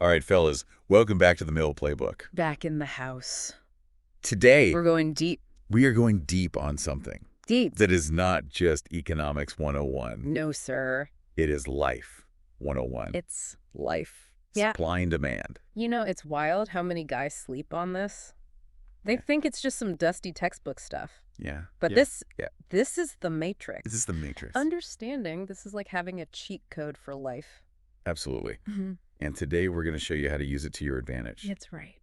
All right, fellas, welcome back to the Mill Playbook. Back in the house. Today, We're going deep. we are going deep on something Deep. that is not just Economics 101. No, sir. It is Life 101. It's life. Yeah. Supply and demand. You know, it's wild how many guys sleep on this. They think it's just some dusty textbook stuff. Yeah. But yeah, this is the matrix. This is the matrix. Understanding this is like having a cheat code for life. Absolutely. Mm-hmm. And today we're going to show you how to use it to your advantage. That's right.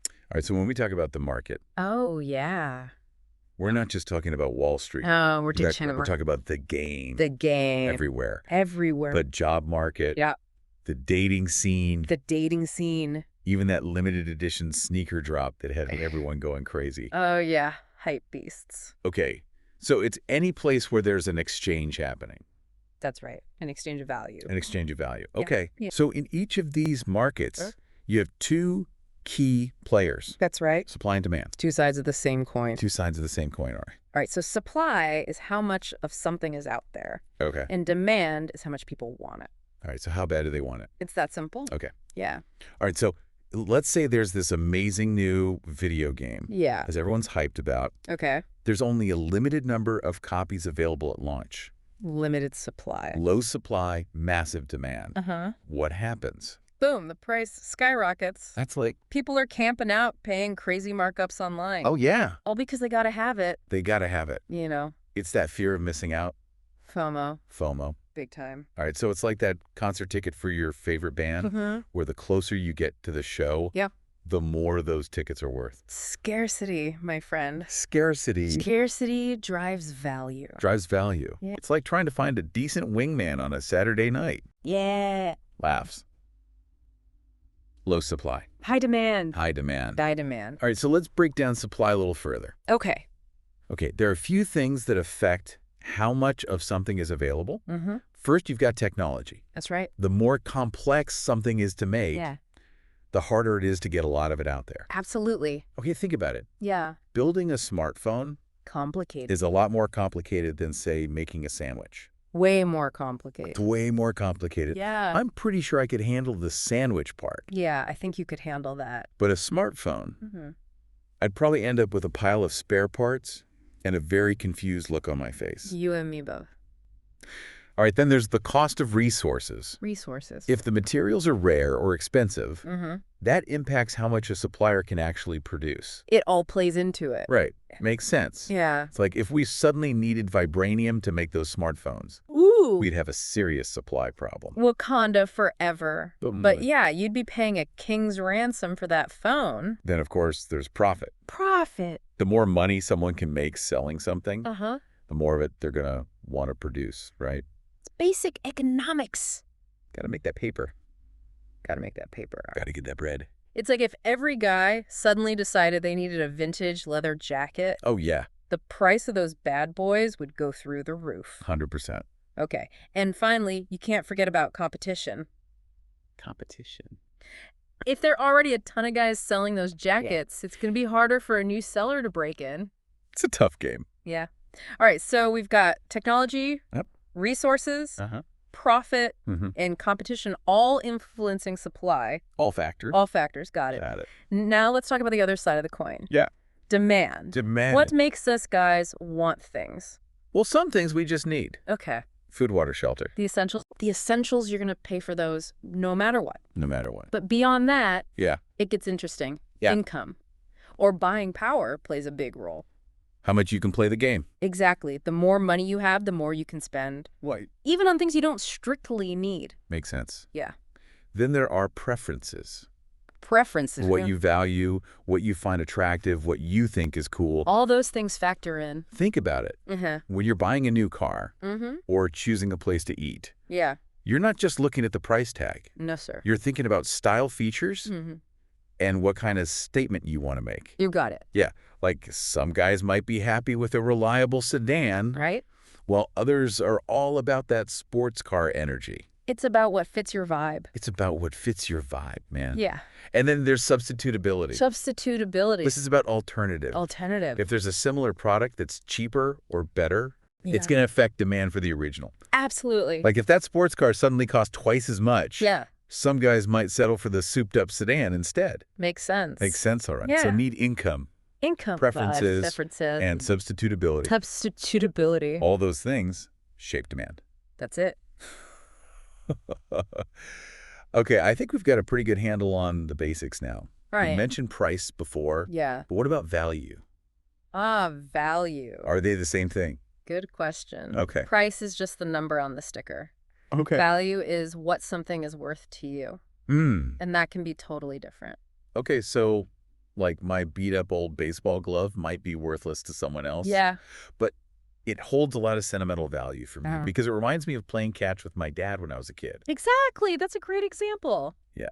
All right, so when we talk about the market, Oh, yeah. we're not just talking about Wall Street. Oh, we're In fact, teaching we're talking about the game. the game. Everywhere. Everywhere. The job market. Yeah. The dating scene. The dating scene. Even that limited edition sneaker drop that had everyone going crazy. Oh, yeah. Hype beasts. Okay, so it's any place where there's an exchange happening. That's right. An exchange of value. An exchange of value. Yeah. Okay, Yeah. so in each of these markets, you have two key players. That's right. Supply and demand. Two sides of the same coin. Two sides of the same coin, all right. All right, so supply is how much of something is out there, Okay. and demand is how much people want it. All right, so how bad do they want it? It's that simple. Okay. Yeah. All right, so let's say there's this amazing new video game, Yeah. as everyone's hyped about. Okay. There's only a limited number of copies available at launch. Limited supply. Low supply, massive demand. Uh-huh. What happens? Boom, the price skyrockets. That's like, People are camping out, paying crazy markups online. oh yeah, All because they got to have it, they got to have it. you know. It's that fear of missing out, FOMO, FOMO. big time. All right, so it's like that concert ticket for your favorite band, Mm-hmm. where the closer you get to the show, Yeah. the more those tickets are worth. Scarcity, my friend. Scarcity Scarcity drives value. drives value. Yeah. It's like trying to find a decent wingman on a Saturday night. Yeah. Laughs. Low supply, High demand. high demand. High demand. All right, so let's break down supply a little further. Okay. Okay, there are a few things that affect how much of something is available. Mm-hmm. First, you've got technology. That's right. The more complex something is to make, Yeah. the harder it is to get a lot of it out there. Absolutely. Okay, think about it. Yeah. Building a smartphone Complicated. is a lot more complicated than, say, making a sandwich. Way more It's complicated. way more complicated. Yeah. I'm pretty sure I could handle the sandwich part. Yeah, I think you could handle that. But a smartphone, Mm-hmm. I'd probably end up with a pile of spare parts and a very confused look on my face. You and me both. All right, then there's the cost of resources. Resources. If the materials are rare or expensive, Mm-hmm. that impacts how much a supplier can actually produce. It all plays into it. Right. Makes sense. Yeah. It's like if we suddenly needed vibranium to make those smartphones, Ooh. we'd have a serious supply problem. Wakanda forever. Boom. But yeah, you'd be paying a king's ransom for that phone. Then, of course, there's profit. Profit. The more money someone can make selling something, Uh-huh. the more of it they're going to want to produce, right? It's basic economics. Got to make that paper. Gotta make that paper. Got to get that bread. It's like if every guy suddenly decided they needed a vintage leather jacket, Oh, yeah, the price of those bad boys would go through the roof. 100%. Okay. And finally, you can't forget about competition. Competition. If there are already a ton of guys selling those jackets, it's going to be harder for a new seller to break in. It's a tough game. Yeah. All right. So we've got technology, Yep. resources, Uh-huh. profit, Mm-hmm. and competition all influencing supply. All factors. All factors. Got it. Got it. Now let's talk about the other side of the coin. Yeah. Demand. Demand. What makes us guys want things? Well, some things we just need. Okay. Food, water, shelter. The essentials. The essentials, you're going to pay for those no matter what. No matter what. But beyond that, Yeah. it gets interesting. Yeah. Income or buying power plays a big role. How much you can play the game. Exactly. The more money you have, the more you can spend, What? even on things you don't strictly need. Makes sense. Yeah. Then there are preferences. Preferences. What you value, what you find attractive, what you think is cool. All those things factor in. Think about it. Mm-hmm. When you're buying a new car Mm-hmm. or choosing a place to eat, Yeah. you're not just looking at the price tag. No, sir. You're thinking about style features Mm-hmm. and what kind of statement you want to make. You got it. Yeah, like some guys might be happy with a reliable sedan, Right? while others are all about that sports car energy. It's about what fits your vibe. It's about what fits your vibe, man. Yeah. And then there's substitutability. Substitutability. This is about alternative. Alternative. If there's a similar product that's cheaper or better, it's Yeah. going to affect demand for the original. Absolutely. Like if that sports car suddenly costs twice as much, Yeah. Some guys might settle for the souped-up sedan instead. Makes sense. Makes sense, all right. So Yeah. need income, Income preferences, differences, and substitutability. substitutability. All those things shape demand. That's it. Okay, I think we've got a pretty good handle on the basics now. Right. We mentioned price before, Yeah. but what about value? Value. Are they the same thing? Good question. Okay. Price is just the number on the sticker. Okay. Value is what something is worth to you. And that can be totally different. Okay, so like my beat-up old baseball glove might be worthless to someone else. Yeah. But it holds a lot of sentimental value for me Uh-huh. because it reminds me of playing catch with my dad when I was a kid. Exactly. That's a great example. Yeah.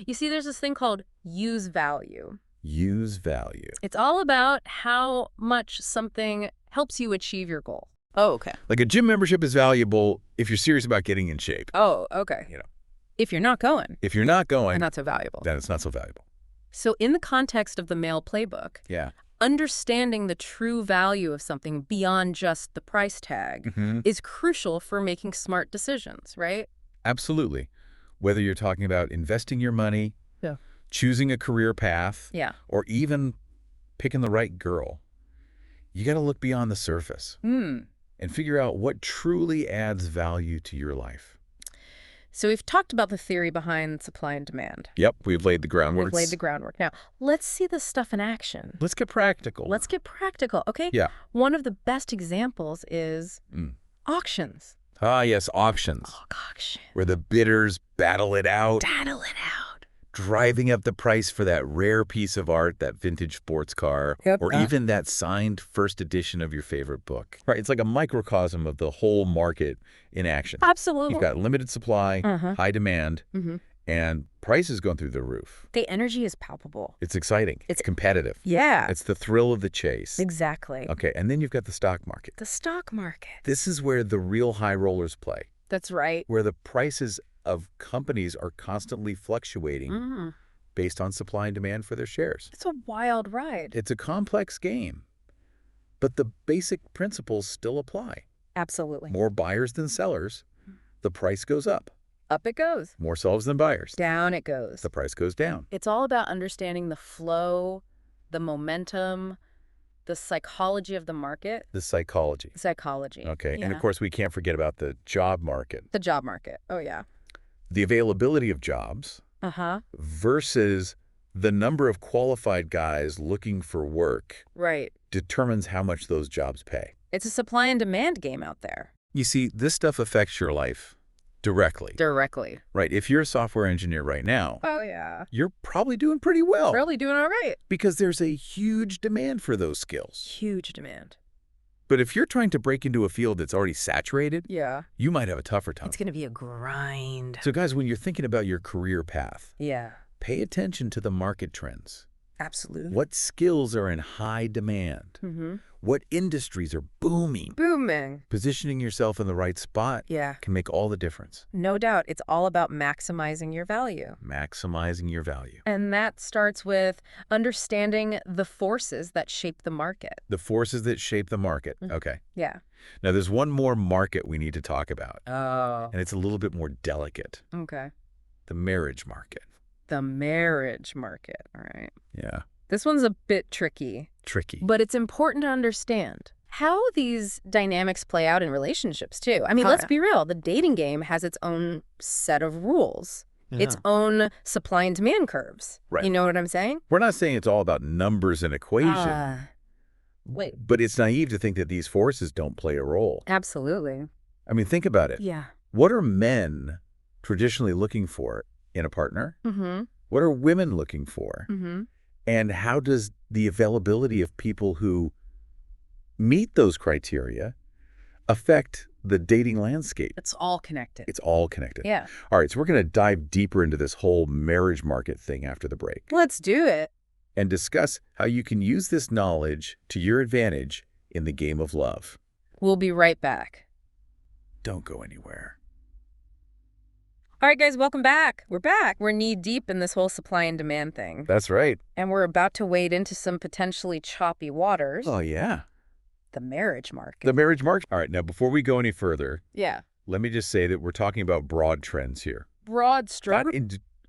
You see, there's this thing called use value. Use value. It's all about how much something helps you achieve your goal. Oh, okay. Like a gym membership is valuable if you're serious about getting in shape. Oh, okay. You know. If you're not going, If you're not going, not so valuable. then it's not so valuable. So in the context of the male playbook, Yeah. understanding the true value of something beyond just the price tag is crucial for making smart decisions, right? Absolutely. Whether you're talking about investing your money, Yeah. choosing a career path, Yeah. or even picking the right girl, you got to look beyond the surface and figure out what truly adds value to your life. So we've talked about the theory behind supply and demand. Yep, we've laid the groundwork. We've laid the groundwork. Now, let's see this stuff in action. Let's get practical. Let's get practical, okay? Yeah. One of the best examples is auctions. Ah, yes, auctions, Auction. where the bidders battle it out, Battle it out. driving up the price for that rare piece of art, that vintage sports car, Yep. or even that signed first edition of your favorite book. Right, it's like a microcosm of the whole market in action. Absolutely. You've got limited supply, Uh-huh. high demand, and prices going through the roof. The energy is palpable. It's exciting. It's competitive. Yeah. It's the thrill of the chase. Exactly. Okay, and then you've got the stock market. The stock market. This is where the real high rollers play, That's right. where the prices of companies are constantly fluctuating based on supply and demand for their shares. It's a wild ride. It's a complex game, but the basic principles still apply. Absolutely. More buyers than sellers, the price goes up. Up it goes. More sellers than buyers, Down it goes. the price goes down. It's all about understanding the flow, the momentum, the psychology of the market. The psychology. Psychology. Okay, and Yeah. of course we can't forget about the job market. The job market. Oh, yeah. The availability of jobs Uh-huh. versus the number of qualified guys looking for work Right. determines how much those jobs pay. It's a supply and demand game out there. You see, this stuff affects your life directly. Directly. Right, if you're a software engineer right now, Oh, yeah. you're probably doing pretty well Really doing all right. because there's a huge demand for those skills. Huge demand. But if you're trying to break into a field that's already saturated, Yeah. you might have a tougher time. It's going to be a grind. So guys, when you're thinking about your career path, Yeah. pay attention to the market trends. Absolutely. What skills are in high demand? What industries are booming? Booming. Positioning yourself in the right spot Yeah. can make all the difference. No doubt. It's all about maximizing your value. Maximizing your value. And that starts with understanding the forces that shape the market. The forces that shape the market. Okay. Yeah. Now, there's one more market we need to talk about, Oh. and it's a little bit more delicate. Okay. The marriage market. The marriage market. All right. Yeah. This one's a bit tricky, Tricky. but it's important to understand how these dynamics play out in relationships, too. I mean, Oh, let's yeah. be real. The dating game has its own set of rules, its Yeah. own supply and demand curves. Right. You know what I'm saying? We're not saying it's all about numbers and equation, Wait. but it's naive to think that these forces don't play a role. Absolutely. I mean, think about it. Yeah. What are men traditionally looking for in a partner? Mm-hmm. What are women looking for? Mm-hmm. And how does the availability of people who meet those criteria affect the dating landscape? It's all connected. It's all connected. Yeah. All right, so we're going to dive deeper into this whole marriage market thing after the break Let's do it. and discuss how you can use this knowledge to your advantage in the game of love. We'll be right back. Don't go anywhere. All right, guys, welcome back. We're back. We're knee deep in this whole supply and demand thing. That's right. And we're about to wade into some potentially choppy waters. Oh, yeah. The marriage market. The marriage market. All right, now before we go any further, Yeah. let me just say that we're talking about broad trends here. broad stroke. Not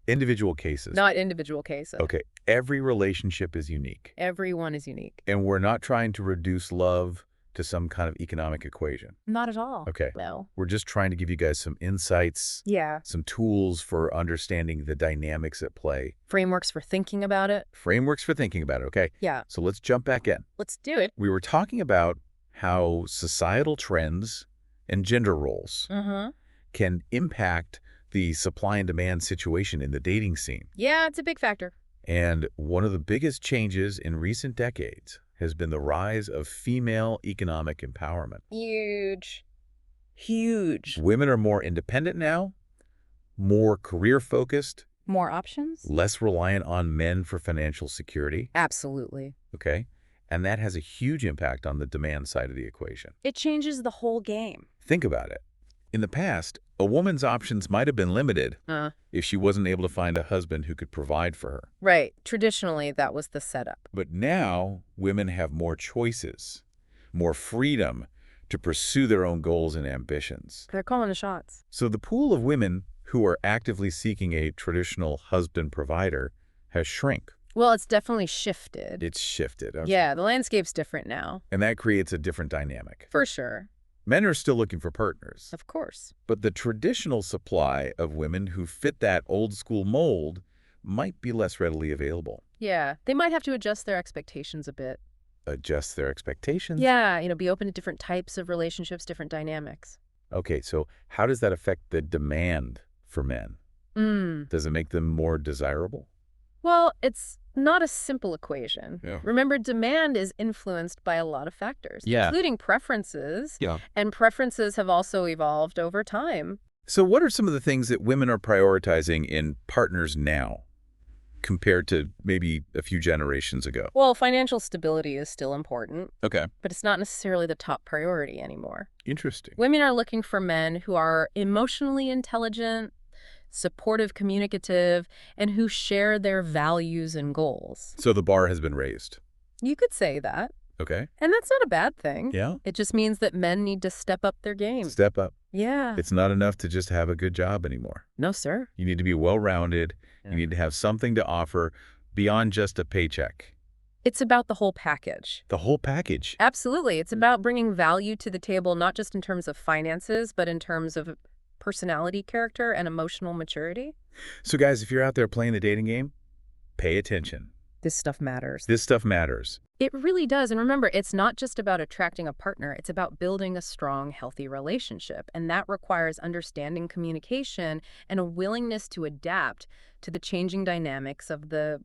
individual cases. Not individual cases. Okay, every relationship is unique. Everyone is unique. And we're not trying to reduce love to some kind of economic equation. Not at all. Okay. No. We're just trying to give you guys some insights, Yeah. some tools for understanding the dynamics at play, Frameworks for thinking about it. frameworks for thinking about it, okay? Yeah. So let's jump back in. Let's do it. We were talking about how societal trends and gender roles can impact the supply and demand situation in the dating scene. Yeah, it's a big factor. And one of the biggest changes in recent decades has been the rise of female economic empowerment. Huge. Huge. Women are more independent now, more career-focused, More options? less reliant on men for financial security, Absolutely. okay? And that has a huge impact on the demand side of the equation. It changes the whole game. Think about it. In the past, a woman's options might have been limited if she wasn't able to find a husband who could provide for her. Right. Traditionally, that was the setup. But now, women have more choices, more freedom to pursue their own goals and ambitions. They're calling the shots. So the pool of women who are actively seeking a traditional husband-provider has shrunk. Well, it's definitely shifted. It's shifted. Okay. Yeah, the landscape's different now. And that creates a different dynamic. For sure. Men are still looking for partners, Of course. but the traditional supply of women who fit that old-school mold might be less readily available. Yeah, they might have to adjust their expectations a bit. Adjust their expectations? Yeah, be open to different types of relationships, different dynamics. Okay, so how does that affect the demand for men? Does it make them more desirable? Well, it's not a simple equation. Yeah. Remember, demand is influenced by a lot of factors, Yeah. including preferences. Yeah. And preferences have also evolved over time. So what are some of the things that women are prioritizing in partners now compared to maybe a few generations ago? Well, financial stability is still important, Okay. but it's not necessarily the top priority anymore. Interesting. Women are looking for men who are emotionally intelligent, supportive, communicative, and who share their values and goals. So the bar has been raised. You could say that. Okay. And that's not a bad thing. Yeah. It just means that men need to step up their game. Step up. Yeah. It's not enough to just have a good job anymore. No, sir. You need to be well-rounded. You need to have something to offer beyond just a paycheck. It's about the whole package. The whole package. Absolutely. It's about bringing value to the table, not just in terms of finances, but in terms of personality, character, and emotional maturity. So guys, if you're out there playing the dating game, pay attention. This stuff matters. This stuff matters. It really does. And remember, it's not just about attracting a partner. It's about building a strong, healthy relationship. And that requires understanding communication and a willingness to adapt to the changing dynamics of the,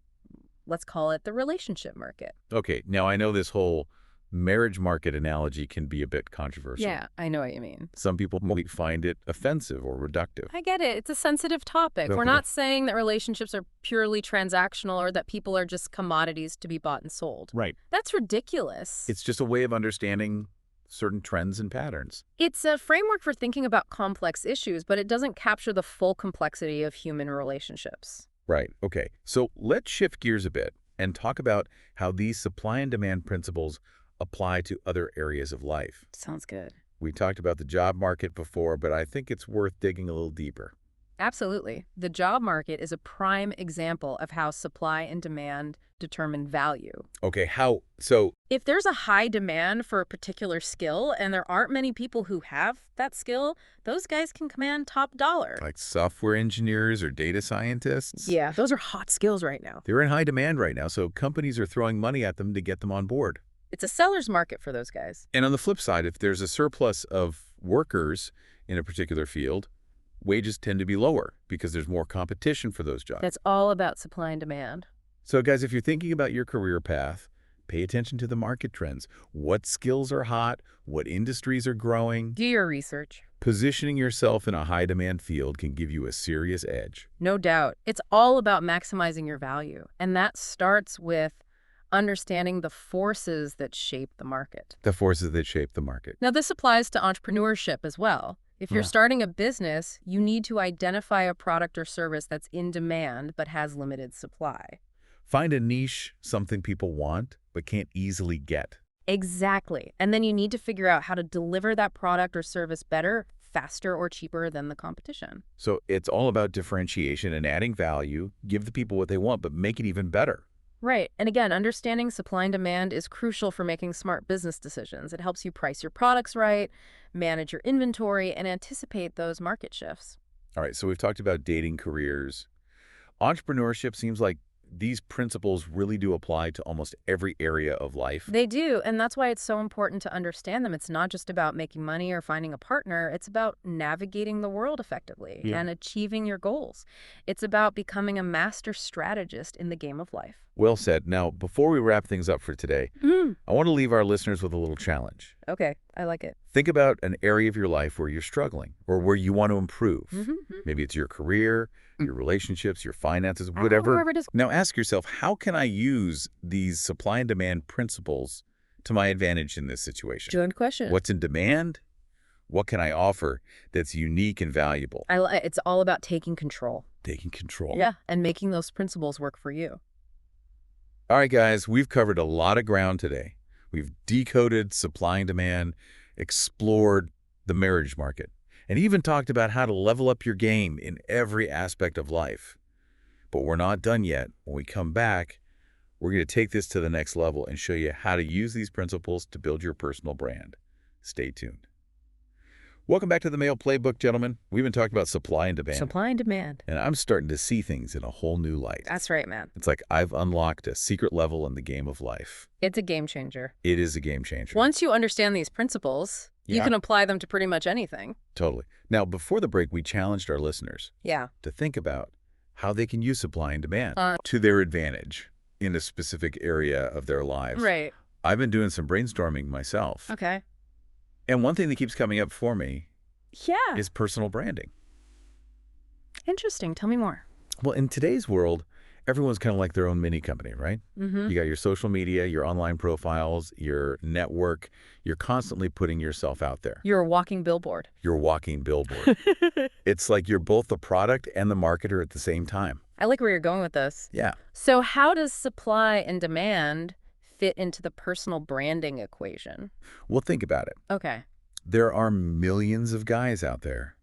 let's call it, the relationship market. Okay, now I know this whole marriage market analogy can be a bit controversial. Yeah, I know what you mean. Some people might find it offensive or reductive. I get it. It's a sensitive topic. We're Okay. not saying that relationships are purely transactional or that people are just commodities to be bought and sold. Right. That's ridiculous. It's just a way of understanding certain trends and patterns. It's a framework for thinking about complex issues, but it doesn't capture the full complexity of human relationships. Right. Okay. So let's shift gears a bit and talk about how these supply and demand principles apply to other areas of life. Sounds good. We talked about the job market before, but I think it's worth digging a little deeper. Absolutely. The job market is a prime example of how supply and demand determine value. Okay, how? So, If there's a high demand for a particular skill and there aren't many people who have that skill, those guys can command top dollar. like software engineers or data scientists? Yeah, those are hot skills right now. They're in high demand right now, so companies are throwing money at them to get them on board. It's a seller's market for those guys. And on the flip side, if there's a surplus of workers in a particular field, wages tend to be lower because there's more competition for those jobs. That's all about supply and demand. So guys, if you're thinking about your career path, pay attention to the market trends. What skills are hot? What industries are growing? Do your research. Positioning yourself in a high-demand field can give you a serious edge. No doubt. It's all about maximizing your value. And that starts with understanding the forces that shape the market. The forces that shape the market. Now, this applies to entrepreneurship as well. If you're Yeah. starting a business, you need to identify a product or service that's in demand but has limited supply. Find a niche, something people want but can't easily get. Exactly. And then you need to figure out how to deliver that product or service better, faster or cheaper than the competition. So it's all about differentiation and adding value, give the people what they want, but make it even better. Right. And again, understanding supply and demand is crucial for making smart business decisions. It helps you price your products right, manage your inventory, and anticipate those market shifts. All right, so we've talked about dating, careers. Entrepreneurship seems like these principles really do apply to almost every area of life. They do, and that's why it's so important to understand them. It's not just about making money or finding a partner. It's about navigating the world effectively and achieving your goals. It's about becoming a master strategist in the game of life. Well said. Now, before we wrap things up for today, I want to leave our listeners with a little challenge. Okay, I like it. Think about an area of your life where you're struggling or where you want to improve. Maybe it's your career, your relationships, your finances, whatever. Wherever it is. Now ask yourself, how can I use these supply and demand principles to my advantage in this situation? Good question. What's in demand? What can I offer that's unique and valuable? It's all about taking control. Taking control. Yeah, and making those principles work for you. All right, guys, we've covered a lot of ground today. We've decoded supply and demand, explored the marriage market, and even talked about how to level up your game in every aspect of life. But we're not done yet. When we come back, we're going to take this to the next level and show you how to use these principles to build your personal brand. Stay tuned. Welcome back to the Mayo Playbook, gentlemen. We've been talking about supply and demand. Supply and demand. And I'm starting to see things in a whole new light. That's right, man. It's like I've unlocked a secret level in the game of life. It's a game changer. It is a game changer. Once you understand these principles, you can apply them to pretty much anything. Totally. Now, before the break, we challenged our listeners to think about how they can use supply and demand to their advantage in a specific area of their lives. Right. I've been doing some brainstorming myself. Okay. And one thing that keeps coming up for me Yeah. is personal branding. Interesting. Tell me more. Well, in today's world, everyone's kind of like their own mini company, right? You got your social media, your online profiles, your network. You're constantly putting yourself out there. You're a walking billboard. You're a walking billboard. It's like you're both the product and the marketer at the same time. I like where you're going with this. Yeah. So how does supply and demand fit into the personal branding equation? Well, think about it. Okay. There are millions of guys out there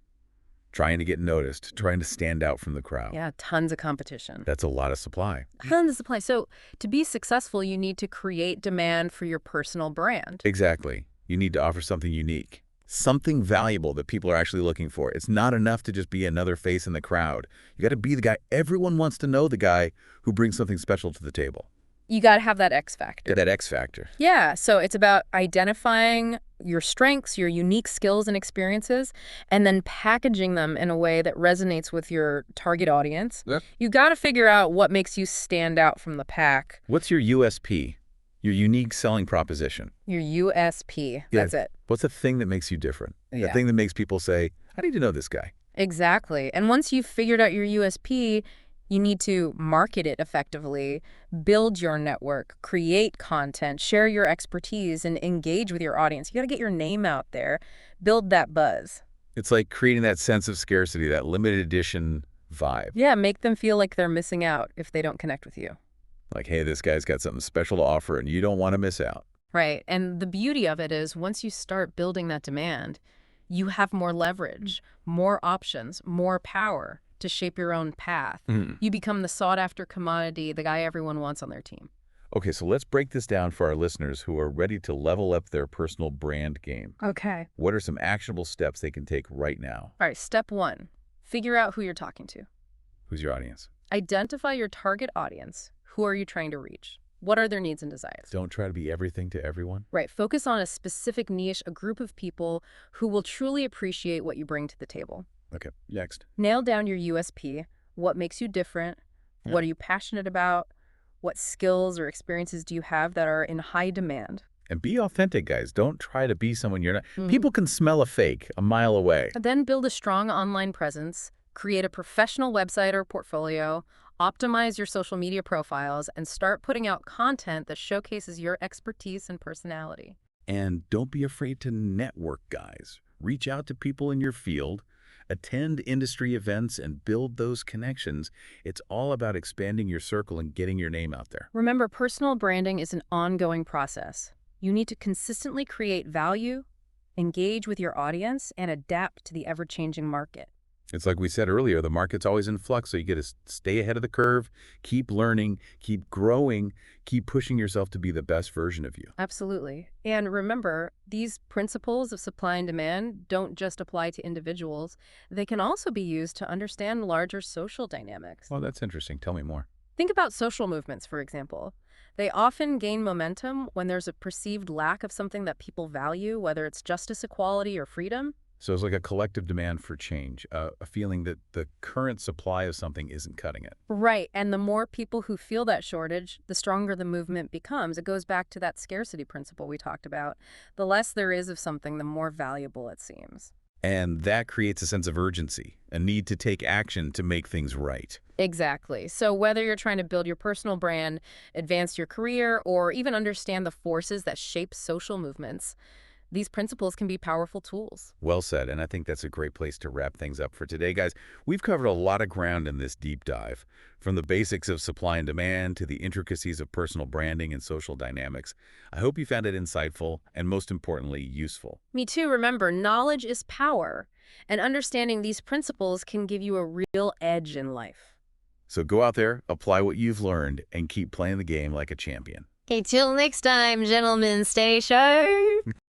trying to get noticed, trying to stand out from the crowd. Yeah, tons of competition. That's a lot of supply. Tons of supply. So to be successful, you need to create demand for your personal brand. Exactly. You need to offer something unique, something valuable that people are actually looking for. It's not enough to just be another face in the crowd. You got to be the guy. Everyone wants to know the guy who brings something special to the table. You got to have that X factor. That X factor. Yeah, so it's about identifying your strengths, your unique skills and experiences, and then packaging them in a way that resonates with your target audience. Yep. You got to figure out what makes you stand out from the pack. What's your USP? Your unique selling proposition. Your USP. Yeah. That's it. What's the thing that makes you different? Yeah. The thing that makes people say, I need to know this guy. Exactly. And once you've figured out your USP, you need to market it effectively, build your network, create content, share your expertise, and engage with your audience. You got to get your name out there, build that buzz. It's like creating that sense of scarcity, that limited edition vibe. Yeah, make them feel like they're missing out if they don't connect with you. Like, hey, this guy's got something special to offer and you don't want to miss out. Right. And the beauty of it is once you start building that demand, you have more leverage, more options, more power to shape your own path. You become the sought-after commodity, the guy everyone wants on their team. Okay, so let's break this down for our listeners who are ready to level up their personal brand game. Okay. What are some actionable steps they can take right now? All right, step 1, figure out who you're talking to. Who's your audience? Identify your target audience. Who are you trying to reach? What are their needs and desires? Don't try to be everything to everyone. Right. Focus on a specific niche, a group of people who will truly appreciate what you bring to the table. Okay, next. Nail down your USP. What makes you different? Yeah. What are you passionate about? What skills or experiences do you have that are in high demand? And be authentic, guys. Don't try to be someone you're not. People can smell a fake a mile away. Then build a strong online presence, create a professional website or portfolio, optimize your social media profiles, and start putting out content that showcases your expertise and personality. And don't be afraid to network, guys. Reach out to people in your field, attend industry events, and build those connections. It's all about expanding your circle and getting your name out there. Remember, personal branding is an ongoing process. You need to consistently create value, engage with your audience, and adapt to the ever-changing market. It's like we said earlier, the market's always in flux, so you got to stay ahead of the curve, keep learning, keep growing, keep pushing yourself to be the best version of you. Absolutely. And remember, these principles of supply and demand don't just apply to individuals. They can also be used to understand larger social dynamics. Well, that's interesting. Tell me more. Think about social movements, for example. They often gain momentum when there's a perceived lack of something that people value, whether it's justice, equality, or freedom. So it's like a collective demand for change, a feeling that the current supply of something isn't cutting it. Right, and the more people who feel that shortage, the stronger the movement becomes. It goes back to that scarcity principle we talked about. The less there is of something, the more valuable it seems. And that creates a sense of urgency, a need to take action to make things right. Exactly. So whether you're trying to build your personal brand, advance your career, or even understand the forces that shape social movements, these principles can be powerful tools. Well said, and I think that's a great place to wrap things up for today, guys. We've covered a lot of ground in this deep dive, from the basics of supply and demand to the intricacies of personal branding and social dynamics. I hope you found it insightful and, most importantly, useful. Me too. Remember, knowledge is power, and understanding these principles can give you a real edge in life. So go out there, apply what you've learned, and keep playing the game like a champion. Okay, till next time, gentlemen, stay sharp.